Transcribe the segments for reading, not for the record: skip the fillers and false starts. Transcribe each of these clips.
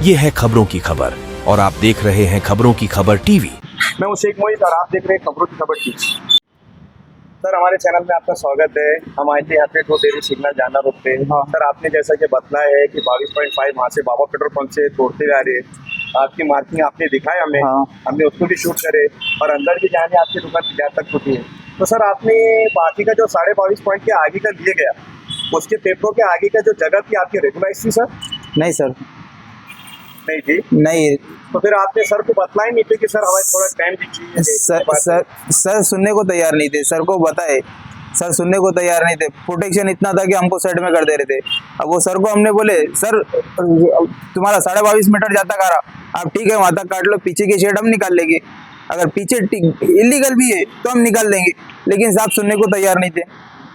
ये है खबरों की खबर और आप देख रहे हैं खबरों की खबर टीवी। मैं हूं शेख मोहित और आप देख रहे हैं खबरों की खबर टीवी। सर, हमारे चैनल में आपका स्वागत है। हम आए थे यहाँ पे तो देरी सिग्नल जाना रोकते हैं। सर, आपने जैसा कि बताया है कि 22.5 वहाँ से बाबा पेट्रोल पंप से तोड़ते जा रहे हैं। आपकी मार्किंग आपने दिखाया हमें, हमने उसको भी शूट करे और अंदर भी जाने आपकी दुकान तैयार तक होती है। तो सर, आपने बाकी का जो 22.5 पॉइंट के आगे का दिए गया, उसके पेपरों के आगे का जो जगह थी आपकी रेगुलाइज थी सर? नहीं सर, नहीं थी। नहीं। तो फिर आपने सर को बतलाया नहीं थे कि सर हमें थोड़ा टाइम दीजिए? सर सुनने को तैयार नहीं थे। सर को बताए, सर सुनने को तैयार नहीं थे। प्रोटेक्शन इतना था कि हमको साइड में कर दे रहे थे। अब वो सर को हमने बोले, सर तुम्हारा 22.5 मीटर जाता कारा, आप ठीक है वहाँ तक काट लो, पीछे की शेड हम निकाल लेंगे। अगर पीछे इलीगल भी है तो हम निकाल लेंगे। लेकिन साहब सुनने को तैयार नहीं थे।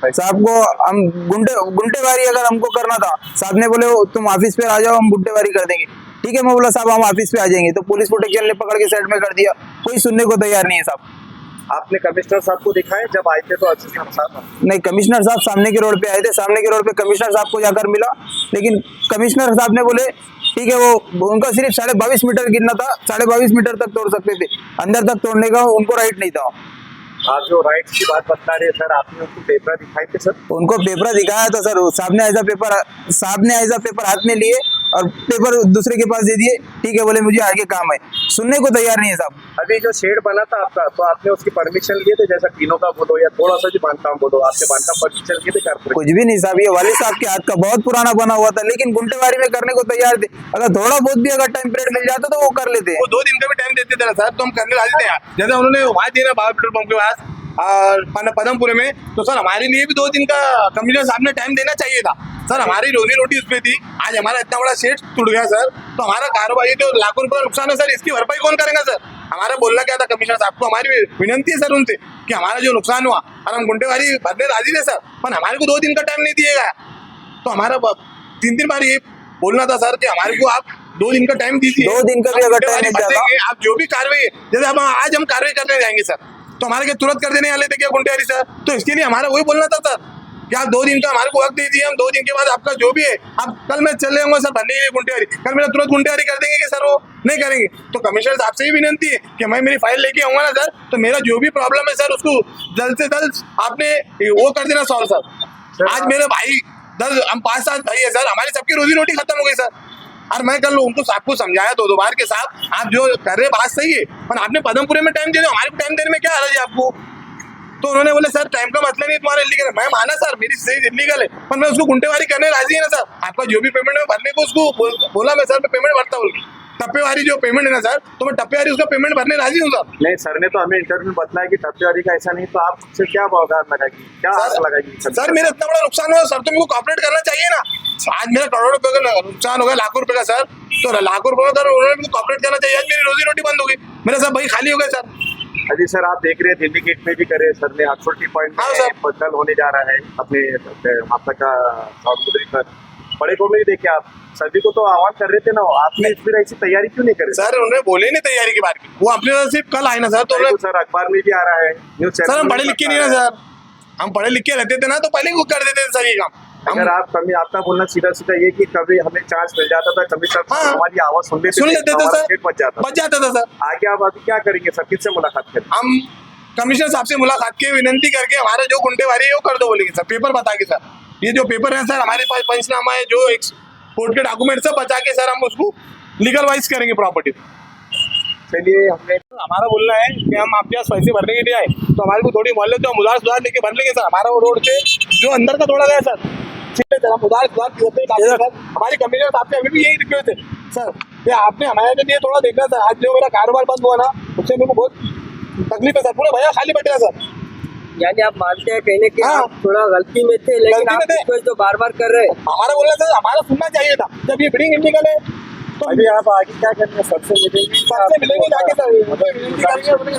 साहब को हम गुंटेवारी अगर हमको करना था, साहब ने बोले तुम ऑफिस पे आ जाओ, हम गुंटेवारी कर देंगे। ठीक है, मैं बोला साहब हम ऑफिस पे आ जाएंगे, तो पुलिस प्रोटेक्शन ने पकड़ के साइड में कर दिया। कोई सुनने को तैयार नहीं है साहब। आपने कमिश्नर साहब को दिखाया जब आए थे तो अच्छे साहब? नहीं, कमिश्नर साहब सामने के रोड पे आए थे। सामने के रोड पे कमिश्नर साहब को जाकर मिला, लेकिन कमिश्नर साहब ने बोले ठीक है, वो उनका सिर्फ 22.5 मीटर गिरना था, 22.5 मीटर तक तोड़ सकते थे, अंदर तक तोड़ने का उनको राइट नहीं था। आप जो राइट की बात बता रहे हैं सर, आपने उनको पेपर दिखाए थे सर? उनको पेपर दिखाया था सर। साहब ने ऐसा पेपर हाथ में लिए और पेपर दूसरे के पास दे दिए। ठीक है बोले मुझे आगे काम है, सुनने को तैयार नहीं है साहब। अभी जो शेड बना था आपका, तो आपने उसकी परमिशन लिए थे? जैसा टीनों का बोलो या थोड़ा सा भी बांधकाम बोलो, आपके बांधकाम परमिशन लिए थे? कुछ भी नहीं साहब, ये वाले साहब के हाथ का बहुत पुराना बना हुआ था, लेकिन गुंटेवारी में करने को तैयार थे। अगर थोड़ा बहुत भी अगर टाइम पीरियड मिल जाता तो वो कर लेते। वो 2 दिन का भी टाइम देते थे ना सर, तो हम करने राजी थे। जैसे उन्होंने वहाँ दिया ना बाबा पेट्रोल पंप के पास और पदमपुर में, तो सर हमारे लिए भी 2 दिन का कमिश्नर साहब ने टाइम देना चाहिए था सर। हमारी रोजी रोटी उसमें थी। आज हमारा इतना बड़ा शेड टूट गया सर, तो हमारा कारोबार जो लाखों रुपए का नुकसान है सर, इसकी भरपाई कौन करेगा सर? हमारा बोलना क्या था कमिश्नर साहब को, हमारी विनंती है सर उनसे कि हमारा जो नुकसान हुआ और हम गुंटेवारी भरने राजी थे सर, पर हमारे को 2 दिन का टाइम नहीं दिया गया। तो हमारा 3 बार ये बोलना था सर कि हमारे को आप 2 दिन का टाइम दीजिए। 2 दिन का भी अगर टाइम नहीं देगा, आप जो भी कार्रवाई, जैसे अब आज हम कार्रवाई करने जाएंगे सर, तो हमारे क्या तुरंत कर देने वाले थे क्या गुंटेवारी सर? तो इसके लिए हमारा वही बोलना था सर कि आप 2 दिन का हमारे को वक्त दीजिए। हम 2 दिन के बाद आपका जो भी है, आप कल मैं चले जाऊंगा सर भरने के लिए गुंटेवारी, कल मेरा तुरंत गुंटेवारी कर देंगे कि सर वो नहीं करेंगे। तो कमिश्नर साहब से ही विनंती है कि मैं मेरी फाइल लेके आऊंगा ना सर, तो मेरा जो भी प्रॉब्लम है सर उसको जल्द से जल्द आपने वो कर देना सॉल्व सर। आज मेरे भाई हम 5 साल भाई है सर, हमारी सबकी रोजी रोटी खत्म हो गई सर। और मैं कल उनको आपको समझाया 2 बार के साथ, आप जो कर रहे बात सही है, पर आपने पदमपुरे में टाइम दे दो, हमारे को टाइम देने में क्या हर्ज है आपको? तो उन्होंने बोले सर टाइम का मतलब नहीं तुम्हारा इलीगल है। मैं माना सर मेरी सही इलीगल है, पर मैं उसको गुंटेवारी करने राजी है ना सर। आपका जो भी पेमेंट है भरने को उसको बोला मैं सर मैं पेमेंट भरता हूँ। टप्पेवारी जो पेमेंट है ना सर, तो मैं टप्पेवारी उसका पेमेंट भरने राजी हूँ सर। नहीं, सर ने तो हमें इंटरव्यू बताया कि टप्पेवारी का ऐसा नहीं, तो आप उससे क्या बगावत लगाएगी, क्या आग लगाएगी? सर मेरा इतना बड़ा नुकसान हुआ सर, तो मेरे को कॉपरेट करना चाहिए ना। आज मेरा करोड़ों रुपए का नुकसान हो गया, लाखों रुपए का सर, तो लाखों रुपए का उन्होंने कॉपरेट करना चाहिए। आज मेरी रोजी रोटी बंद हो गई, मेरा सब भाई खाली हो गया सर। अभी सर आप देख रहे हैं दिल्ली गेट में भी करे सर ने, 68 पॉइंट बदल होने जा रहा है अपने माता का पर बड़े को में भी देखे आप सभी को तो आह्वान कर रहे थे ना, आपने फिर ऐसी तैयारी क्यों नहीं करे? सर उन्होंने बोले नहीं तैयारी की बात की, वो अपने सिर्फ कल आए ना सर, तो सर अखबार में भी आ रहा है न्यूज चैनल। सर हम पढ़े लिखे नहीं ना सर, हम पढ़े लिखे रहते थे ना तो पहले वो कर देते थे सर ये काम। अगर आप आपका बोलना सीधा सीधा ये कि कभी हमें चांस मिल जाता था, कभी सर हमारी आवाज सुन लेते थे सर, बच जाता था सर। आगे आप अभी क्या करेंगे सर, किससे मुलाकात करें? हम कमिश्नर साहब से मुलाकात के विनंती करके हमारा जो गुंटेवारी है वो कर दो बोलेंगे सर, पेपर बता के सर। ये जो पेपर है सर हमारे पास पंचनामा है, जो कोर्ट के डॉक्यूमेंट सब बचा के सर हम उसको लीगल वाइज करेंगे प्रॉपर्टी। चलिए, हमारा बोलना है कि हम आपके पास पैसे भरने के लिए आए, तो हमारे को थोड़ी मोहल्ले तो हम उधार लेके भर लेंगे सर। हमारा वो रोड से जो अंदर का तोड़ा गया सर, ठीक है सर, हम उधार हमारी कमिश्नर साहब से अभी भी यही रिक्वेस्ट है सर कि आपने हमारे लिए थोड़ा देखना सर। आज जो मेरा कारोबार बंद हुआ ना, उससे मेरे को बहुत तकलीफ है सर, पूरा भैया खाली बैठे सर। यानी आप मानते हैं कहने के आप थोड़ा गलती में थे, लेकिन आप रिक्वेस्ट तो बार बार कर रहे हैं। हमारा बोलना सर, हमारा सुनना चाहिए था। जब ये बिल्डिंग इलीगल है तो अभी आप आगे क्या करेंगे? सबसे मिलेंगे जाके सर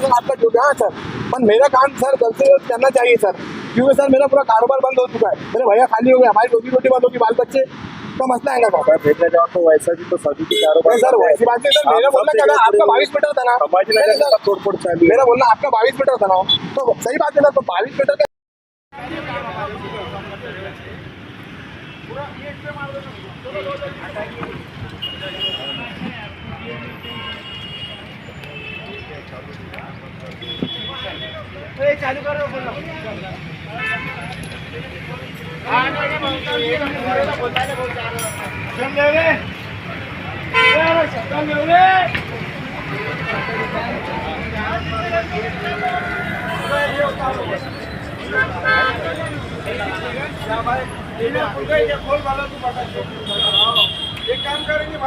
आपका जो गया सर, पर मेरा काम सर जल्द से जल्द करना चाहिए सर, क्योंकि सर मेरा पूरा कारोबार बंद हो चुका है, मेरे भैया खाली हो गए, हमारी रोजी रोटी बंद होगी, बाल बच्चे का मसला है ना। देखने जाओ तो वैसा भी तो सभी की कारोबार सर वैसी बात नहीं सर, मेरा बोलना क्या था, आपका 22 मीटर था ना, मेरा बोलना आपका 22 मीटर था ना, तो सही बात है ना, तो 22 मीटर का पूरा एक काम करेंगे